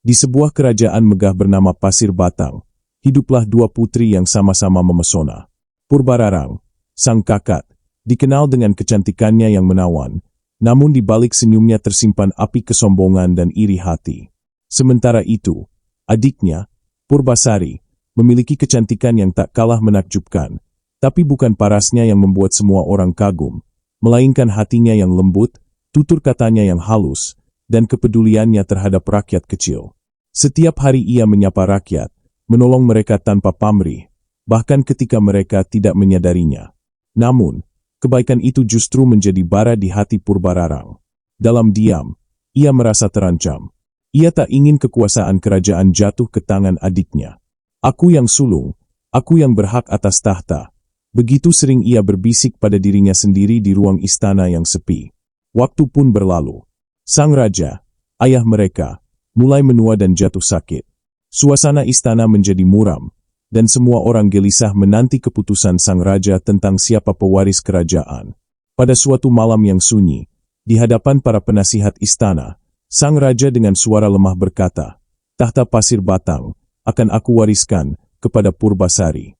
Di sebuah kerajaan megah bernama Pasir Batang, hiduplah dua putri yang sama-sama memesona. Purbararang, sang kakak, dikenal dengan kecantikannya yang menawan, namun di balik senyumnya tersimpan api kesombongan dan iri hati. Sementara itu, adiknya, Purbasari, memiliki kecantikan yang tak kalah menakjubkan, tapi bukan parasnya yang membuat semua orang kagum, melainkan hatinya yang lembut, tutur katanya yang halus, dan kepeduliannya terhadap rakyat kecil. Setiap hari ia menyapa rakyat, menolong mereka tanpa pamrih, bahkan ketika mereka tidak menyadarinya. Namun, kebaikan itu justru menjadi bara di hati Purbararang. Dalam diam, ia merasa terancam. Ia tak ingin kekuasaan kerajaan jatuh ke tangan adiknya. Aku yang sulung, aku yang berhak atas tahta. Begitu sering ia berbisik pada dirinya sendiri di ruang istana yang sepi. Waktu pun berlalu. Sang raja, ayah mereka, mulai menua dan jatuh sakit. Suasana istana menjadi muram, dan semua orang gelisah menanti keputusan sang raja tentang siapa pewaris kerajaan. Pada suatu malam yang sunyi, di hadapan para penasihat istana, sang raja dengan suara lemah berkata, "Tahta Pasir Batang akan aku wariskan kepada Purbasari."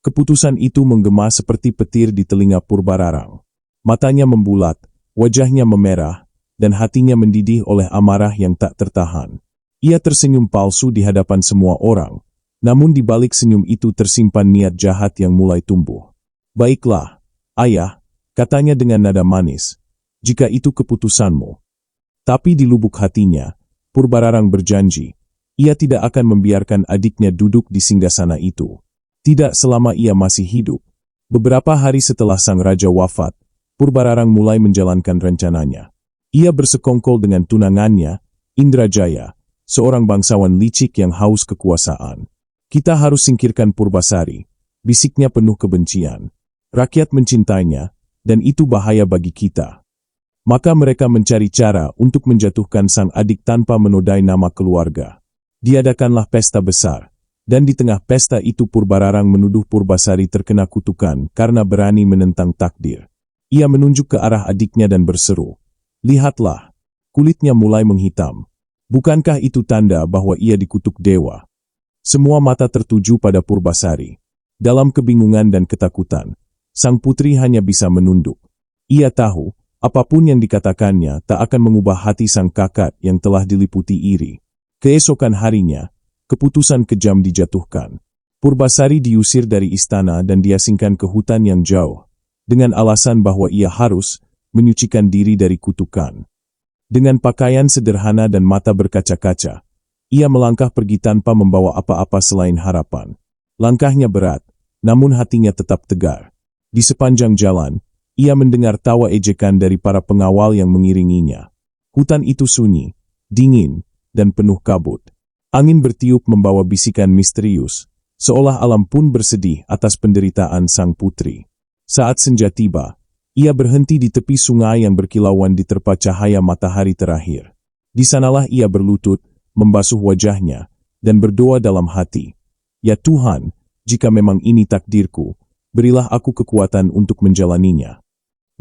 Keputusan itu menggema seperti petir di telinga Purbararang. Matanya membulat, wajahnya memerah, dan hatinya mendidih oleh amarah yang tak tertahan. Ia tersenyum palsu di hadapan semua orang, namun di balik senyum itu tersimpan niat jahat yang mulai tumbuh. "Baiklah, ayah," katanya dengan nada manis, "jika itu keputusanmu." Tapi di lubuk hatinya, Purbararang berjanji, ia tidak akan membiarkan adiknya duduk di singgasana itu. Tidak selama ia masih hidup. Beberapa hari setelah sang raja wafat, Purbararang mulai menjalankan rencananya. Ia bersekongkol dengan tunangannya, Indrajaya, seorang bangsawan licik yang haus kekuasaan. "Kita harus singkirkan Purbasari," bisiknya penuh kebencian. "Rakyat mencintainya, dan itu bahaya bagi kita." Maka mereka mencari cara untuk menjatuhkan sang adik tanpa menodai nama keluarga. Diadakanlah pesta besar. Dan di tengah pesta itu Purbararang menuduh Purbasari terkena kutukan karena berani menentang takdir. Ia menunjuk ke arah adiknya dan berseru, "Lihatlah, kulitnya mulai menghitam. Bukankah itu tanda bahwa ia dikutuk dewa?" Semua mata tertuju pada Purbasari. Dalam kebingungan dan ketakutan, sang putri hanya bisa menunduk. Ia tahu, apapun yang dikatakannya tak akan mengubah hati sang kakak yang telah diliputi iri. Keesokan harinya, keputusan kejam dijatuhkan. Purbasari diusir dari istana dan diasingkan ke hutan yang jauh, dengan alasan bahwa ia harus menyucikan diri dari kutukan. Dengan pakaian sederhana dan mata berkaca-kaca, ia melangkah pergi tanpa membawa apa-apa selain harapan. Langkahnya berat, namun hatinya tetap tegar. Di sepanjang jalan, ia mendengar tawa ejekan dari para pengawal yang mengiringinya. Hutan itu sunyi, dingin, dan penuh kabut. Angin bertiup membawa bisikan misterius, seolah alam pun bersedih atas penderitaan sang putri. Saat senja tiba, ia berhenti di tepi sungai yang berkilauan diterpa cahaya matahari terakhir. Di sanalah ia berlutut, membasuh wajahnya, dan berdoa dalam hati, "Ya Tuhan, jika memang ini takdirku, berilah aku kekuatan untuk menjalaninya."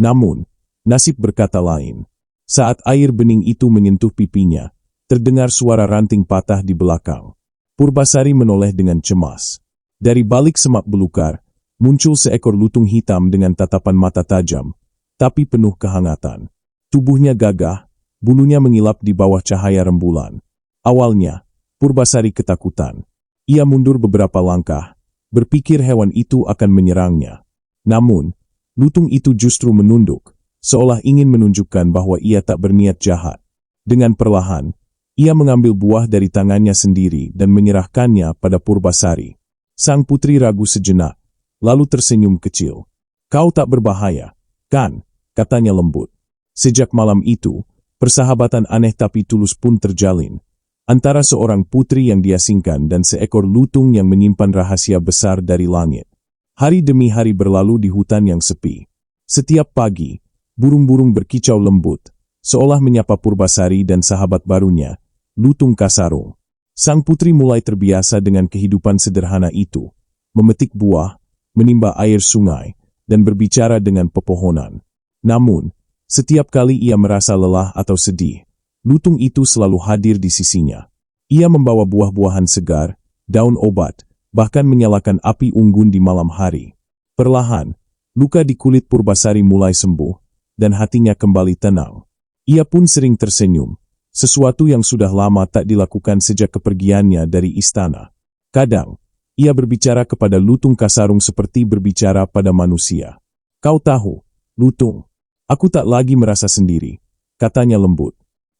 Namun, nasib berkata lain. Saat air bening itu menyentuh pipinya, terdengar suara ranting patah di belakang. Purbasari menoleh dengan cemas. Dari balik semak belukar, muncul seekor lutung hitam dengan tatapan mata tajam, tapi penuh kehangatan. Tubuhnya gagah, bulunya mengilap di bawah cahaya rembulan. Awalnya, Purbasari ketakutan. Ia mundur beberapa langkah, berpikir hewan itu akan menyerangnya. Namun, lutung itu justru menunduk, seolah ingin menunjukkan bahwa ia tak berniat jahat. Dengan perlahan, ia mengambil buah dari tangannya sendiri dan menyerahkannya pada Purbasari. Sang putri ragu sejenak, lalu tersenyum kecil. "Kau tak berbahaya, kan?" katanya lembut. Sejak malam itu, persahabatan aneh tapi tulus pun terjalin, antara seorang putri yang diasingkan dan seekor lutung yang menyimpan rahasia besar dari langit. Hari demi hari berlalu di hutan yang sepi. Setiap pagi, burung-burung berkicau lembut, seolah menyapa Purbasari dan sahabat barunya, Lutung Kasarung. Sang putri mulai terbiasa dengan kehidupan sederhana itu, memetik buah, menimba air sungai, dan berbicara dengan pepohonan. Namun, setiap kali ia merasa lelah atau sedih, lutung itu selalu hadir di sisinya. Ia membawa buah-buahan segar, daun obat, bahkan menyalakan api unggun di malam hari. Perlahan, luka di kulit Purbasari mulai sembuh, dan hatinya kembali tenang. Ia pun sering tersenyum, sesuatu yang sudah lama tak dilakukan sejak kepergiannya dari istana. Kadang, ia berbicara kepada Lutung Kasarung seperti berbicara pada manusia. "Kau tahu, Lutung, aku tak lagi merasa sendiri," katanya lembut.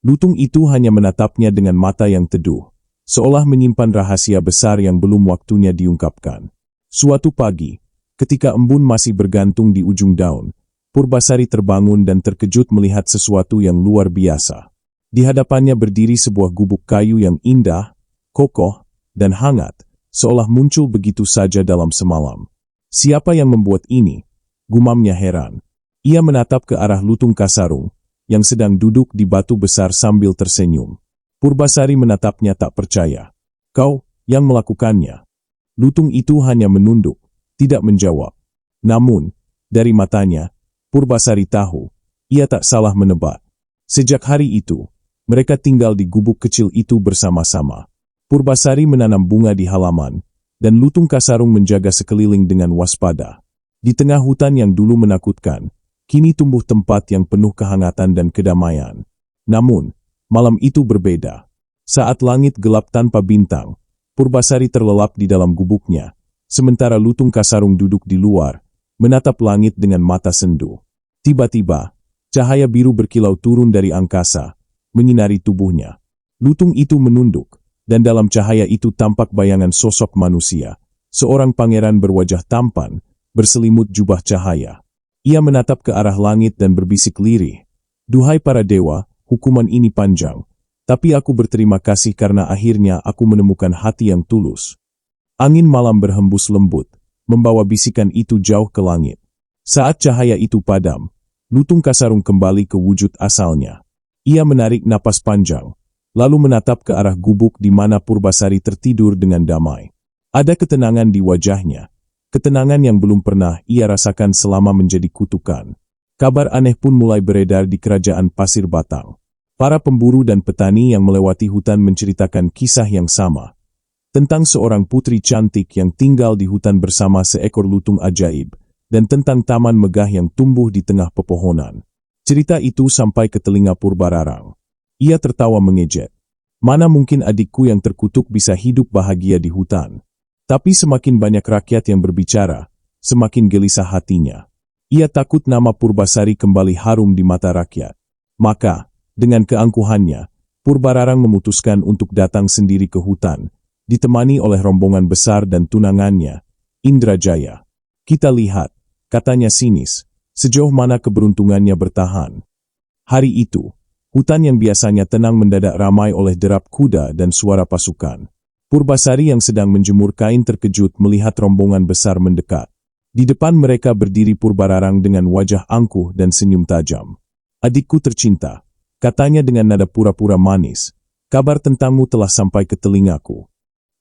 Lutung itu hanya menatapnya dengan mata yang teduh, seolah menyimpan rahasia besar yang belum waktunya diungkapkan. Suatu pagi, ketika embun masih bergantung di ujung daun, Purbasari terbangun dan terkejut melihat sesuatu yang luar biasa. Di hadapannya berdiri sebuah gubuk kayu yang indah, kokoh, dan hangat, seolah muncul begitu saja dalam semalam. "Siapa yang membuat ini?" gumamnya heran. Ia menatap ke arah Lutung Kasarung, yang sedang duduk di batu besar sambil tersenyum. Purbasari menatapnya tak percaya. "Kau yang melakukannya?" Lutung itu hanya menunduk, tidak menjawab. Namun, dari matanya, Purbasari tahu, ia tak salah menebak. Sejak hari itu, mereka tinggal di gubuk kecil itu bersama-sama. Purbasari menanam bunga di halaman, dan Lutung Kasarung menjaga sekeliling dengan waspada. Di tengah hutan yang dulu menakutkan, kini tumbuh tempat yang penuh kehangatan dan kedamaian. Namun, malam itu berbeda. Saat langit gelap tanpa bintang, Purbasari terlelap di dalam gubuknya, sementara Lutung Kasarung duduk di luar, menatap langit dengan mata sendu. Tiba-tiba, cahaya biru berkilau turun dari angkasa, menyinari tubuhnya. Lutung itu menunduk, dan dalam cahaya itu tampak bayangan sosok manusia, seorang pangeran berwajah tampan, berselimut jubah cahaya. Ia menatap ke arah langit dan berbisik lirih, "Duhai para dewa, hukuman ini panjang, tapi aku berterima kasih karena akhirnya aku menemukan hati yang tulus." Angin malam berhembus lembut, membawa bisikan itu jauh ke langit. Saat cahaya itu padam, Lutung Kasarung kembali ke wujud asalnya. Ia menarik napas panjang, lalu menatap ke arah gubuk di mana Purbasari tertidur dengan damai. Ada ketenangan di wajahnya, ketenangan yang belum pernah ia rasakan selama menjadi kutukan. Kabar aneh pun mulai beredar di kerajaan Pasir Batang. Para pemburu dan petani yang melewati hutan menceritakan kisah yang sama, tentang seorang putri cantik yang tinggal di hutan bersama seekor lutung ajaib, dan tentang taman megah yang tumbuh di tengah pepohonan. Cerita itu sampai ke telinga Purbararang. Ia tertawa mengejek. Mana mungkin adikku yang terkutuk bisa hidup bahagia di hutan. Tapi semakin banyak rakyat yang berbicara, semakin gelisah hatinya. Ia takut nama Purbasari kembali harum di mata rakyat. Maka, dengan keangkuhannya, Purbararang memutuskan untuk datang sendiri ke hutan, ditemani oleh rombongan besar dan tunangannya, Indrajaya. "Kita lihat," katanya sinis, "sejauh mana keberuntungannya bertahan." Hari itu, hutan yang biasanya tenang mendadak ramai oleh derap kuda dan suara pasukan. Purbasari yang sedang menjemur kain terkejut melihat rombongan besar mendekat. Di depan mereka berdiri Purbararang dengan wajah angkuh dan senyum tajam. "Adikku tercinta," katanya dengan nada pura-pura manis, "kabar tentangmu telah sampai ke telingaku.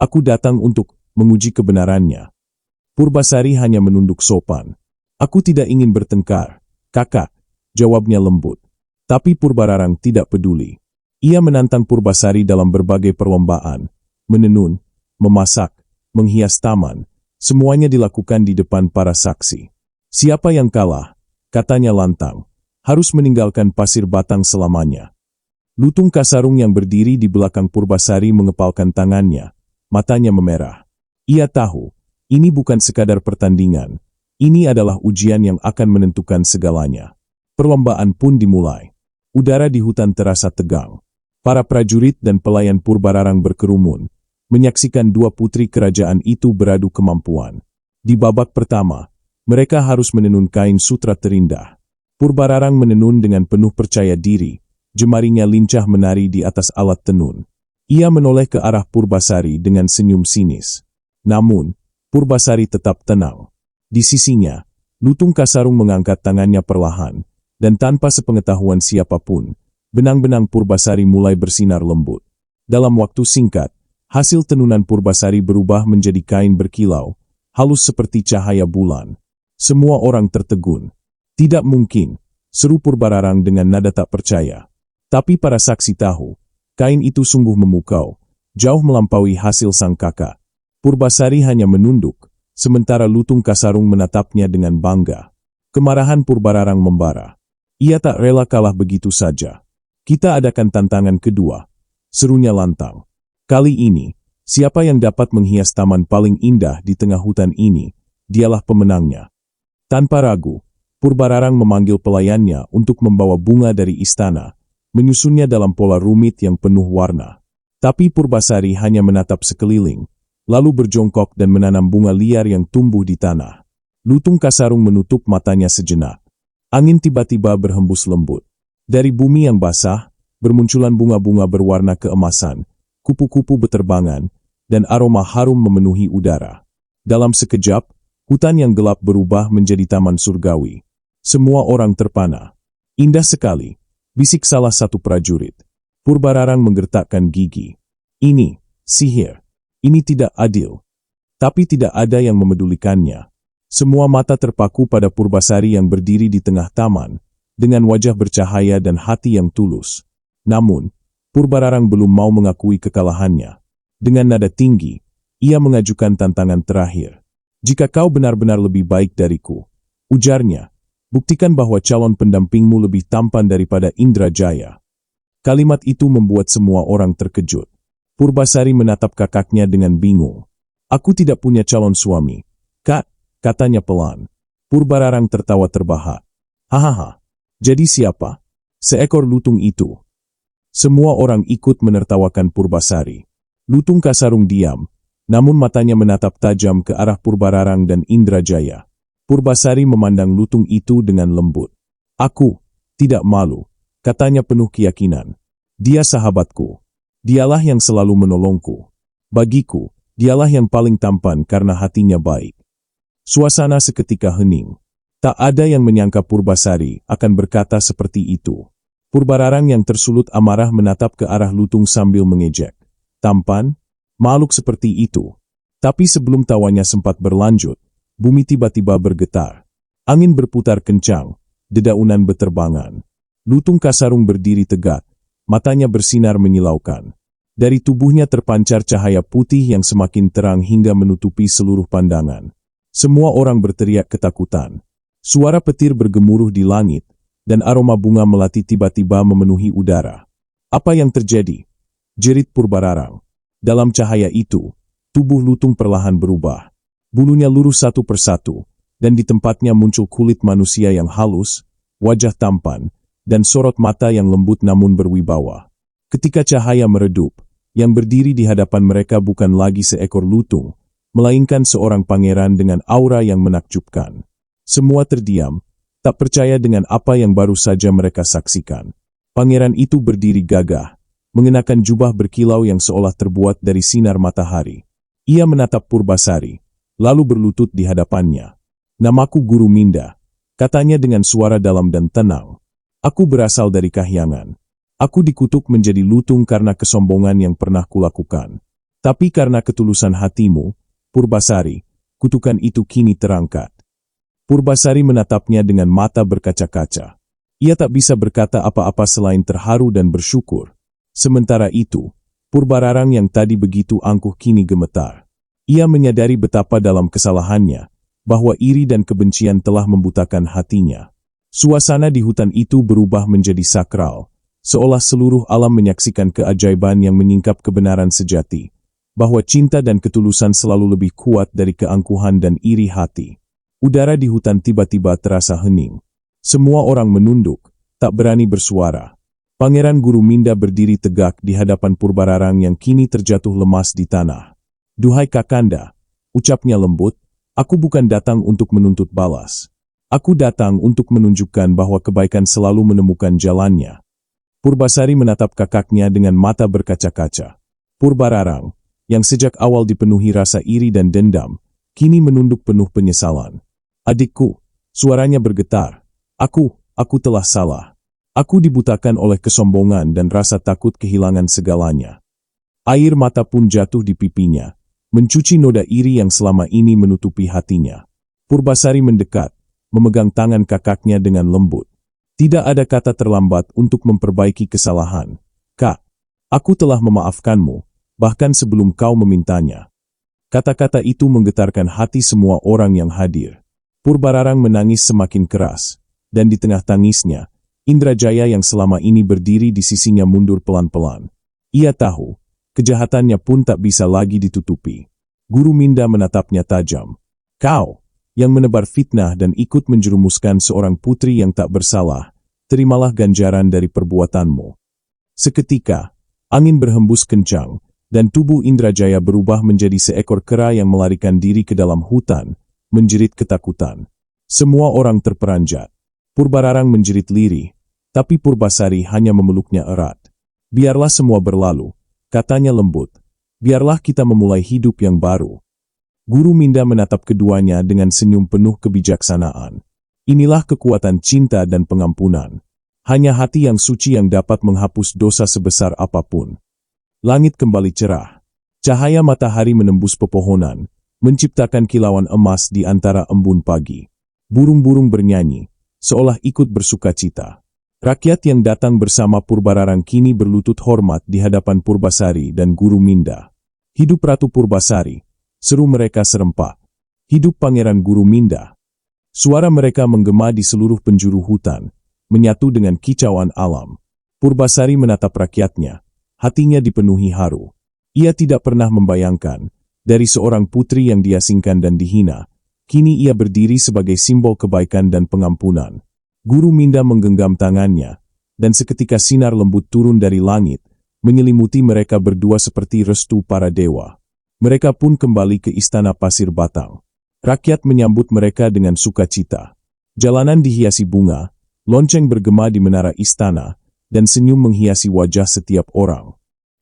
Aku datang untuk menguji kebenarannya." Purbasari hanya menunduk sopan. "Aku tidak ingin bertengkar, kakak," jawabnya lembut. Tapi Purbararang tidak peduli. Ia menantang Purbasari dalam berbagai perlombaan, menenun, memasak, menghias taman, semuanya dilakukan di depan para saksi. "Siapa yang kalah," katanya lantang, "harus meninggalkan Pasir Batang selamanya." Lutung Kasarung yang berdiri di belakang Purbasari mengepalkan tangannya, matanya memerah. Ia tahu, ini bukan sekadar pertandingan, ini adalah ujian yang akan menentukan segalanya. Perlombaan pun dimulai. Udara di hutan terasa tegang. Para prajurit dan pelayan Purbararang berkerumun, menyaksikan dua putri kerajaan itu beradu kemampuan. Di babak pertama, mereka harus menenun kain sutra terindah. Purbararang menenun dengan penuh percaya diri, jemarinya lincah menari di atas alat tenun. Ia menoleh ke arah Purbasari dengan senyum sinis. Namun, Purbasari tetap tenang. Di sisinya, Lutung Kasarung mengangkat tangannya perlahan, dan tanpa sepengetahuan siapapun, benang-benang Purbasari mulai bersinar lembut. Dalam waktu singkat, hasil tenunan Purbasari berubah menjadi kain berkilau, halus seperti cahaya bulan. Semua orang tertegun. "Tidak mungkin," seru Purbararang dengan nada tak percaya. Tapi para saksi tahu, kain itu sungguh memukau, jauh melampaui hasil sang kakak. Purbasari hanya menunduk, sementara Lutung Kasarung menatapnya dengan bangga. Kemarahan Purbararang membara. Ia tak rela kalah begitu saja. Kita adakan tantangan kedua, serunya lantang. Kali ini, siapa yang dapat menghias taman paling indah di tengah hutan ini, dialah pemenangnya. Tanpa ragu, Purbararang memanggil pelayannya untuk membawa bunga dari istana, menyusunnya dalam pola rumit yang penuh warna. Tapi Purbasari hanya menatap sekeliling, lalu berjongkok dan menanam bunga liar yang tumbuh di tanah. Lutung Kasarung menutup matanya sejenak. Angin tiba-tiba berhembus lembut. Dari bumi yang basah, bermunculan bunga-bunga berwarna keemasan, kupu-kupu beterbangan, dan aroma harum memenuhi udara. Dalam sekejap, hutan yang gelap berubah menjadi taman surgawi. Semua orang terpana. Indah sekali, bisik salah satu prajurit. Purbararang menggertakkan gigi. Ini, sihir. Ini tidak adil. Tapi tidak ada yang memedulikannya. Semua mata terpaku pada Purbasari yang berdiri di tengah taman, dengan wajah bercahaya dan hati yang tulus. Namun, Purbararang belum mau mengakui kekalahannya. Dengan nada tinggi, ia mengajukan tantangan terakhir. Jika kau benar-benar lebih baik dariku, ujarnya, buktikan bahwa calon pendampingmu lebih tampan daripada Indrajaya. Kalimat itu membuat semua orang terkejut. Purbasari menatap kakaknya dengan bingung. Aku tidak punya calon suami, Kak, katanya pelan. Purbararang tertawa terbahak. Hahaha, jadi siapa? Seekor lutung itu. Semua orang ikut menertawakan Purbasari. Lutung Kasarung diam, namun matanya menatap tajam ke arah Purbararang dan Indrajaya. Purbasari memandang lutung itu dengan lembut. Aku tidak malu, katanya penuh keyakinan. Dia sahabatku. Dialah yang selalu menolongku. Bagiku, dialah yang paling tampan karena hatinya baik. Suasana seketika hening. Tak ada yang menyangka Purbasari akan berkata seperti itu. Purbararang yang tersulut amarah menatap ke arah lutung sambil mengejek. Tampan? Makhluk seperti itu. Tapi sebelum tawanya sempat berlanjut, bumi tiba-tiba bergetar. Angin berputar kencang, dedaunan beterbangan. Lutung Kasarung berdiri tegak, matanya bersinar menyilaukan. Dari tubuhnya terpancar cahaya putih yang semakin terang hingga menutupi seluruh pandangan. Semua orang berteriak ketakutan. Suara petir bergemuruh di langit, dan aroma bunga melati tiba-tiba memenuhi udara. Apa yang terjadi? Jerit Purbararang. Dalam cahaya itu, tubuh lutung perlahan berubah. Bulunya lurus satu persatu, dan di tempatnya muncul kulit manusia yang halus, wajah tampan, dan sorot mata yang lembut namun berwibawa. Ketika cahaya meredup, yang berdiri di hadapan mereka bukan lagi seekor lutung, melainkan seorang pangeran dengan aura yang menakjubkan. Semua terdiam, tak percaya dengan apa yang baru saja mereka saksikan. Pangeran itu berdiri gagah, mengenakan jubah berkilau yang seolah terbuat dari sinar matahari. Ia menatap Purbasari, lalu berlutut di hadapannya. Namaku Guru Minda, katanya dengan suara dalam dan tenang. Aku berasal dari Kahyangan. Aku dikutuk menjadi lutung karena kesombongan yang pernah kulakukan. Tapi karena ketulusan hatimu, Purbasari, kutukan itu kini terangkat. Purbasari menatapnya dengan mata berkaca-kaca. Ia tak bisa berkata apa-apa selain terharu dan bersyukur. Sementara itu, Purbararang yang tadi begitu angkuh kini gemetar. Ia menyadari betapa dalam kesalahannya, bahwa iri dan kebencian telah membutakan hatinya. Suasana di hutan itu berubah menjadi sakral, seolah seluruh alam menyaksikan keajaiban yang menyingkap kebenaran sejati, bahwa cinta dan ketulusan selalu lebih kuat dari keangkuhan dan iri hati. Udara di hutan tiba-tiba terasa hening. Semua orang menunduk, tak berani bersuara. Pangeran Guru Minda berdiri tegak di hadapan Purbararang yang kini terjatuh lemas di tanah. Duhai Kakanda, ucapnya lembut, aku bukan datang untuk menuntut balas. Aku datang untuk menunjukkan bahwa kebaikan selalu menemukan jalannya. Purbasari menatap kakaknya dengan mata berkaca-kaca. Purbararang, yang sejak awal dipenuhi rasa iri dan dendam, kini menunduk penuh penyesalan. Adikku, suaranya bergetar. Aku telah salah. Aku dibutakan oleh kesombongan dan rasa takut kehilangan segalanya. Air mata pun jatuh di pipinya, mencuci noda iri yang selama ini menutupi hatinya. Purbasari mendekat, memegang tangan kakaknya dengan lembut. Tidak ada kata terlambat untuk memperbaiki kesalahan. Kak, aku telah memaafkanmu, bahkan sebelum kau memintanya." Kata-kata itu menggetarkan hati semua orang yang hadir. Purbararang menangis semakin keras, dan di tengah tangisnya, Indrajaya yang selama ini berdiri di sisinya mundur pelan-pelan. Ia tahu, kejahatannya pun tak bisa lagi ditutupi. Guru Minda menatapnya tajam. "Kau, yang menebar fitnah dan ikut menjerumuskan seorang putri yang tak bersalah, terimalah ganjaran dari perbuatanmu." Seketika, angin berhembus kencang, dan tubuh Indrajaya berubah menjadi seekor kera yang melarikan diri ke dalam hutan, menjerit ketakutan. Semua orang terperanjat. Purbararang menjerit lirih, tapi Purbasari hanya memeluknya erat. "Biarlah semua berlalu," katanya lembut. "Biarlah kita memulai hidup yang baru." Guru Minda menatap keduanya dengan senyum penuh kebijaksanaan. Inilah kekuatan cinta dan pengampunan. Hanya hati yang suci yang dapat menghapus dosa sebesar apapun. Langit kembali cerah. Cahaya matahari menembus pepohonan, menciptakan kilauan emas di antara embun pagi. Burung-burung bernyanyi, seolah ikut bersukacita. Rakyat yang datang bersama Purbararang kini berlutut hormat di hadapan Purbasari dan Guru Minda. "Hidup Ratu Purbasari!" seru mereka serempak. "Hidup Pangeran Guru Minda!" Suara mereka menggema di seluruh penjuru hutan, menyatu dengan kicauan alam. Purbasari menatap rakyatnya, hatinya dipenuhi haru. Ia tidak pernah membayangkan, dari seorang putri yang diasingkan dan dihina, kini ia berdiri sebagai simbol kebaikan dan pengampunan. Guru Minda menggenggam tangannya, dan seketika sinar lembut turun dari langit, menyelimuti mereka berdua seperti restu para dewa. Mereka pun kembali ke istana Pasir Batang. Rakyat menyambut mereka dengan sukacita. Jalanan dihiasi bunga, lonceng bergema di menara istana, dan senyum menghiasi wajah setiap orang.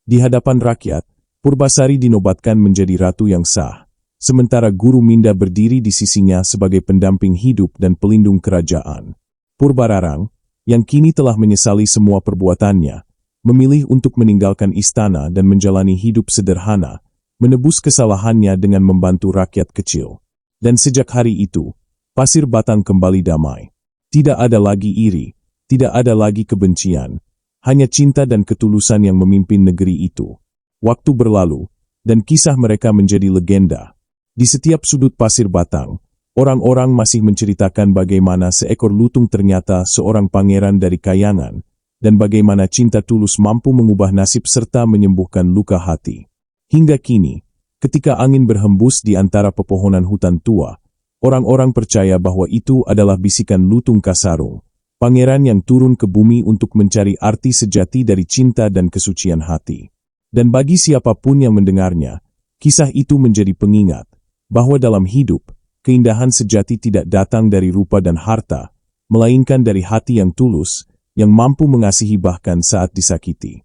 Di hadapan rakyat, Purbasari dinobatkan menjadi ratu yang sah, sementara Guru Minda berdiri di sisinya sebagai pendamping hidup dan pelindung kerajaan. Purbararang, yang kini telah menyesali semua perbuatannya, memilih untuk meninggalkan istana dan menjalani hidup sederhana, menebus kesalahannya dengan membantu rakyat kecil. Dan sejak hari itu, Pasir Batang kembali damai. Tidak ada lagi iri, tidak ada lagi kebencian, hanya cinta dan ketulusan yang memimpin negeri itu. Waktu berlalu, dan kisah mereka menjadi legenda. Di setiap sudut Pasir Batang, orang-orang masih menceritakan bagaimana seekor lutung ternyata seorang pangeran dari kayangan, dan bagaimana cinta tulus mampu mengubah nasib serta menyembuhkan luka hati. Hingga kini, ketika angin berhembus di antara pepohonan hutan tua, orang-orang percaya bahwa itu adalah bisikan Lutung Kasarung, pangeran yang turun ke bumi untuk mencari arti sejati dari cinta dan kesucian hati. Dan bagi siapapun yang mendengarnya, kisah itu menjadi pengingat bahwa dalam hidup, keindahan sejati tidak datang dari rupa dan harta, melainkan dari hati yang tulus, yang mampu mengasihi bahkan saat disakiti.